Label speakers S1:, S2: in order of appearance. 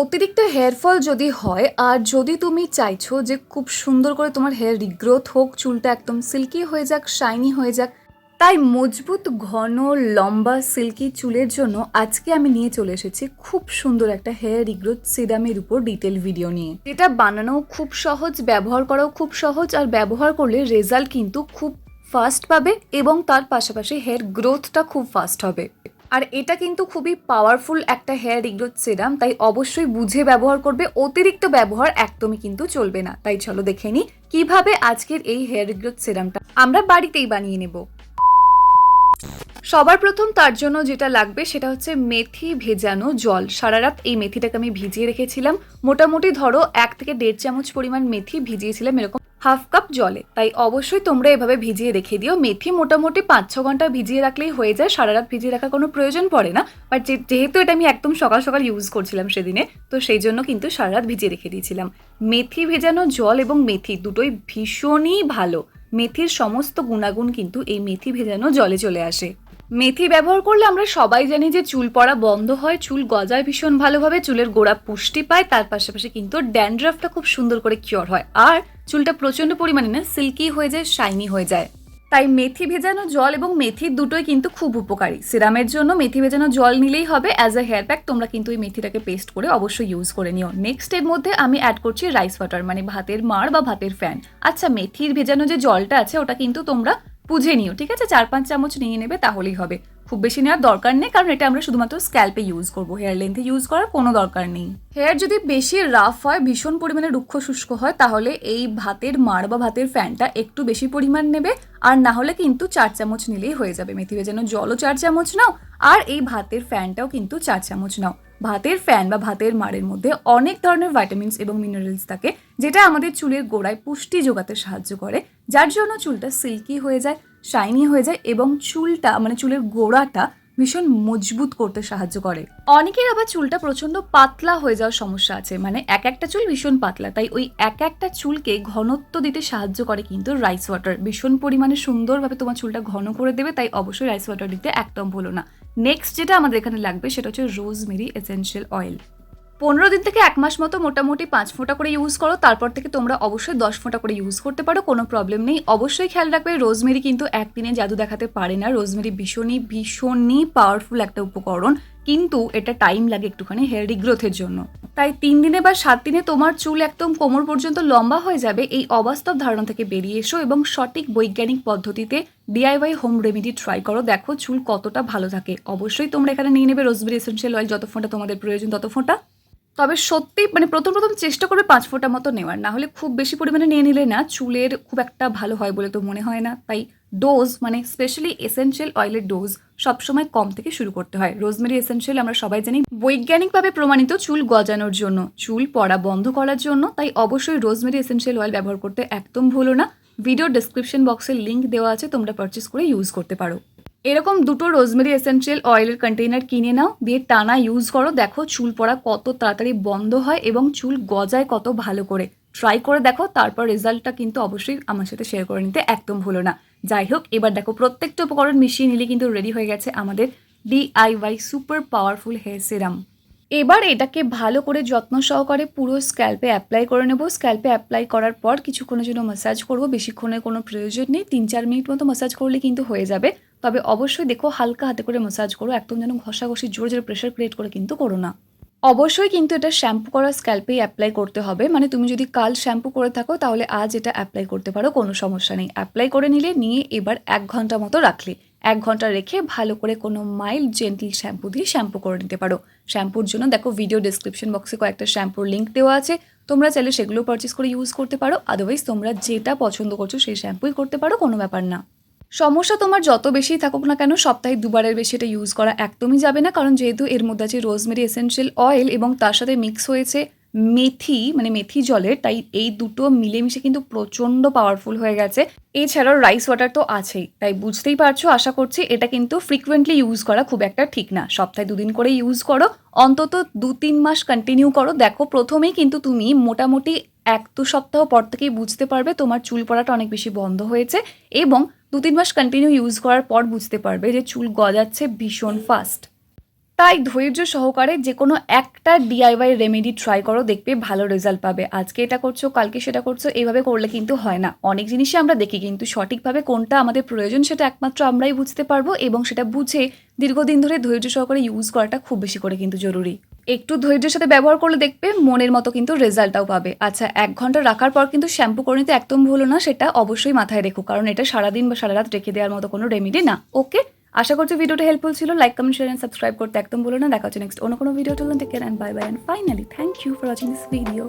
S1: অতিরিক্ত hair fall যদি হয় আর যদি তুমি চাইছো যে খুব সুন্দর করে তোমার হেয়ার রিগ্রোথ হোক, চুলটা একদম সিল্কি হয়ে যাক, শাইনি হয়ে যাক, তাই মজবুত ঘন লম্বা সিল্কি চুলের জন্য আজকে আমি নিয়ে চলে এসেছি খুব সুন্দর একটা হেয়ার রিগ্রোথ সিরামের উপর ডিটেল ভিডিও নিয়ে, যেটা বানানো খুব সহজ, ব্যবহার করাও খুব সহজ, আর ব্যবহার করলে রেজাল্ট কিন্তু খুব ফাস্ট পাবে এবং তার পাশাপাশি হেয়ার গ্রোথটা খুব ফাস্ট হবে। আর এটা কিন্তু খুবই পাওয়ারফুল একটা হেয়ার রিগ্রোথ সিরাম, তাই অবশ্যই বুঝে ব্যবহার করবে। অতিরিক্ত ব্যবহার একদমই কিন্তু চলবে না। তাই চলো দেখে নিই কিভাবে আজকের এই হেয়ার রিগ্রোথ সিরামটা আমরা বাড়িতেই বানিয়ে নেব। সবার প্রথম তার জন্য যেটা লাগবে সেটা হচ্ছে মেথি ভেজানো জল। সারা রাত এই মেথিটাকে আমি ভিজিয়ে রেখেছিলাম। মোটামুটি ধরো 1 থেকে 1.5 চামচ পরিমাণ মেথি ভিজিয়েছিলাম এরকম হাফ কাপ জলে। তাই অবশ্যই তোমরা এভাবে ভিজিয়ে রেখে দিও। মেথি মোটামুটি 5-6 ঘন্টা ভিজিয়ে রাখলেই হয়ে যায়, সারা রাত ভিজিয়ে রাখার কোনো প্রয়োজন পড়ে না। বাট যেহেতু এটা আমি একদম সকাল সকাল ইউজ করছিলাম সেদিনে, তো সেই জন্য কিন্তু সারা রাত ভিজিয়ে রেখে দিয়েছিলাম। মেথি ভেজানো জল এবং মেথি দুটোই ভীষণই ভালো। মেথির সমস্ত গুণাগুণ কিন্তু এই মেথি ভেজানো জলে চলে আসে। মেথি ব্যবহার করলে আমরা সবাই জানি যে চুল পড়া বন্ধ হয়, চুল গজায় ভীষণ ভালোভাবে, চুলের গোড়া পুষ্টি পায়, তার পাশাপাশি কিন্তু ড্যান্ড্রাফটা খুব সুন্দর করে কিওর হয়, আর চুলটা প্রচন্ড পরিমাণে না সিল্কি হয়ে যায়, শাইনি হয়ে যায়। তাই মেথি ভেজানো জল এবং মেথি দুটোই কিন্তু খুব উপকারী। সিরামের জন্য মেথি ভেজানো জল নিলেই হবে। অ্যাজ আ হেয়ার প্যাক তোমরা কিন্তু এই মেথিটাকে পেস্ট করে অবশ্যই ইউজ করে নিও। নেক্সট এর মধ্যে আমি অ্যাড করছি রাইস ওয়াটার, মানে ভাতের মাড় বা ভাতের ফ্যান। আচ্ছা, মেথির ভেজানো যে জলটা আছে ওটা কিন্তু তোমরা বুঝে নিও, ঠিক আছে? 4-5 চামচ নিয়ে নেবে, তাহলেই হবে। খুব বেশি নেওয়ার দরকার নেই, কারণ এটা আমরা শুধুমাত্র স্ক্যাল্পে ইউজ করবো, হেয়ার লেন্থে ইউজ করার কোনো দরকার নেই। হেয়ার যদি বেশি রাফ হয়, ভীষণ পরিমাণে রুক্ষ শুষ্ক হয়, তাহলে এই ভাতের মাড় বা ভাতের ফ্যানটা একটু বেশি পরিমাণ নেবে। আর না হলে কিন্তু 4 চামচ নিলেই হয়ে যাবে। মেথি ভেজানো জলও 4 চামচ নাও, আর এই ভাতের ফ্যানটাও কিন্তু 4 চামচ নাও। ভাতের ফ্যান বা ভাতের মাড়ের মধ্যে অনেক ধরনের ভাইটামিনস এবং মিনারেলস থাকে, যেটা আমাদের চুলের গোড়ায় পুষ্টি যোগাতে সাহায্য করে, যার জন্য চুলটা সিল্কি হয়ে যায়, শাইনি হয়ে যায় এবং চুলটা মানে চুলের গোড়াটা ভীষণ মজবুত করতে সাহায্য করে। অনেকের আবার চুলটা প্রচন্ড পাতলা হয়ে যাওয়ার সমস্যা আছে, মানে এক একটা চুল ভীষণ পাতলা, তাই ওই এক একটা চুলকে ঘনত্ব দিতে সাহায্য করে কিন্তু রাইস ওয়াটার। ভীষণ পরিমাণে সুন্দরভাবে তোমার চুলটা ঘন করে দেবে, তাই অবশ্যই রাইস ওয়াটার দিতে একদম ভুলো না। নেক্সট যেটা আমাদের এখানে লাগবে সেটা হচ্ছে রোজমেরি এসেনশিয়াল অয়েল। 15 দিন থেকে 1 মাস মতো মোটামুটি 5 ফোঁটা করে ইউজ করো, তারপর থেকে তোমরা অবশ্যই 10 ফোঁটা করে ইউজ করতে পারো, কোনো প্রবলেম নেই। অবশ্যই খেয়াল রাখবে, রোজমেরি কিন্তু একদিনে জাদু দেখাতে পারে না। রোজমেরি ভীষণই পাওয়ারফুল একটা উপকরণ, কিন্তু এটা টাইম লাগে একটুখানি হেয়ার রিগ্রোথের জন্য। তাই 3 দিনে বা 7 দিনে তোমার চুল একদম কোমর পর্যন্ত লম্বা হয়ে যাবে, এই অবাস্তব ধারণা থেকে বেরিয়ে এসো এবং সঠিক বৈজ্ঞানিক পদ্ধতিতে DIY হোম রেমেডি ট্রাই করো। দেখো চুল কতটা ভালো থাকে। অবশ্যই তোমরা এখানে নিয়ে নেবে রোজমেরি এসেনশিয়াল অয়েল, যত ফোঁটা তোমাদের প্রয়োজন তত ফোঁটা। তবে সত্যি মানে প্রথম চেষ্টা করবে 5 ফোঁটা মতো নেওয়ার, না হলে খুব বেশি পরিমাণে নিয়ে নিলে না চুলের খুব একটা ভালো হয় বলে তো মনে হয় না। তাই ডোজ মানে স্পেশালি এসেনশিয়াল অয়েলের ডোজ সবসময় কম থেকে শুরু করতে হয়। রোজমেরি এসেনশিয়াল আমরা সবাই জানি বৈজ্ঞানিকভাবে প্রমাণিত চুল গজানোর জন্য, চুল পড়া বন্ধ করার জন্য। তাই অবশ্যই রোজমেরি এসেনশিয়াল অয়েল ব্যবহার করতে একদম ভুলো না। ভিডিও ডেসক্রিপশন বক্সে লিঙ্ক দেওয়া আছে, তোমরা পারচেস করে ইউজ করতে পারো। এরকম 2টো রোজমেরি এসেনশিয়াল অয়েলের কন্টেইনার কিনে নাও, দিয়ে টানা ইউজ করো। দেখো চুল পড়া কত তাড়াতাড়ি বন্ধ হয় এবং চুল গজায় কত ভালো করে। ট্রাই করে দেখো, তারপর রেজাল্টটা কিন্তু অবশ্যই আমার সাথে শেয়ার করে নিতে একদম ভুলো না। যাই হোক, এবার দেখো প্রত্যেকটা উপকরণ মিশিয়ে নিলে কিন্তু রেডি হয়ে গেছে আমাদের DIY super powerful hair serum. এবার এটাকে ভালো করে যত্ন সহকারে পুরো স্ক্যাল্পে অ্যাপ্লাই করে নেব। স্ক্যাল্পে অ্যাপ্লাই করার পর কিছুক্ষণের জন্য ম্যাসাজ করবো, বেশিক্ষণের কোনো প্রয়োজন নেই, 3-4 মিনিট মতো ম্যাসাজ করলে কিন্তু হয়ে যাবে। তবে অবশ্যই দেখো হালকা হাতে করে ম্যাসাজ করো, একদম যেন ঘষাঘষি জোরে জোরে প্রেশার ক্রিয়েট করে কিন্তু করো না। অবশ্যই কিন্তু এটা শ্যাম্পু করা স্ক্যাল্পেই অ্যাপ্লাই করতে হবে, মানে তুমি যদি কাল শ্যাম্পু করে থাকো তাহলে আজ এটা অ্যাপ্লাই করতে পারো, কোনো সমস্যা নেই। অ্যাপ্লাই করে নিয়ে এবার 1 ঘন্টা মতো রাখলে, 1 ঘন্টা রেখে ভালো করে কোনো মাইল্ড জেন্টল শ্যাম্পু দিয়ে শ্যাম্পু করে নিতে পারো। শ্যাম্পুর জন্য দেখো ভিডিও ডেসক্রিপশন বক্সে কয়েকটা শ্যাম্পুর লিঙ্ক দেওয়া আছে, তোমরা চাইলে সেগুলো পারচেস করে ইউজ করতে পারো। আদারওয়াইজ তোমরা যেটা পছন্দ করছো সেই শ্যাম্পুই করতে পারো, কোনো ব্যাপার না। সমস্যা তোমার যত বেশি থাকুক না কেন, সপ্তাহে 2 বারের বেশি এটা ইউজ করা একদমই যাবে না, কারণ যেহেতু এর মধ্যে আছে রোজমেরি এসেনশিয়াল অয়েল এবং তার সাথে মিক্স হয়েছে মেথি, মানে মেথি জলের, তাই এই দুটো মিলেমিশে কিন্তু প্রচণ্ড পাওয়ারফুল হয়ে গেছে। এছাড়াও রাইস ওয়াটার তো আছেই, তাই বুঝতেই পারছো আশা করছি এটা কিন্তু ফ্রিকুয়েন্টলি ইউজ করা খুব একটা ঠিক না। সপ্তাহে 2 দিন করে ইউজ করো, অন্তত 2-3 মাস কন্টিনিউ করো। দেখো প্রথমেই কিন্তু তুমি মোটামুটি 1-2 সপ্তাহ পর থেকেই বুঝতে পারবে তোমার চুল পড়াটা অনেক বেশি বন্ধ হয়েছে, এবং 2-3 মাস কন্টিনিউ ইউজ করার পর বুঝতে পারবে যে চুল গজাচ্ছে ভীষণ ফাস্ট। তাই ধৈর্য সহকারে যে কোনো একটা ডিআইওয়াই রেমেডি ট্রাই করো, দেখবে ভালো রেজাল্ট পাবে। আজকে এটা করছো, কালকে সেটা করছো, এইভাবে করলে কিন্তু হয় না। অনেক জিনিসই আমরা দেখি, কিন্তু সঠিকভাবে কোনটা আমাদের প্রয়োজন সেটা একমাত্র আমরাই বুঝতে পারবো, এবং সেটা বুঝে দীর্ঘদিন ধরে ধৈর্য সহকারে ইউজ করাটা খুব বেশি করে কিন্তু জরুরি। একটু ধৈর্যের সাথে ব্যবহার করলে দেখবে মনের মতো কিন্তু রেজাল্টটাও পাবে। আচ্ছা, 1 ঘন্টা রাখার পর কিন্তু শ্যাম্পু করে নিতে একদম ভুলো না, সেটা অবশ্যই মাথায় রেখো, কারণ এটা সারাদিন বা সারা রাত রেখে দেওয়ার মতো কোনো রেমেডি না। ওকে, আশা করছি ভিডিওটা হেল্পফুল ছিল। Like, comment, share and subscribe করতে একদম ভুলো না। দেখা হচ্ছে নেক্সট অন্য কোনো video. Till then take care and bye bye, and finally thank you for watching this video.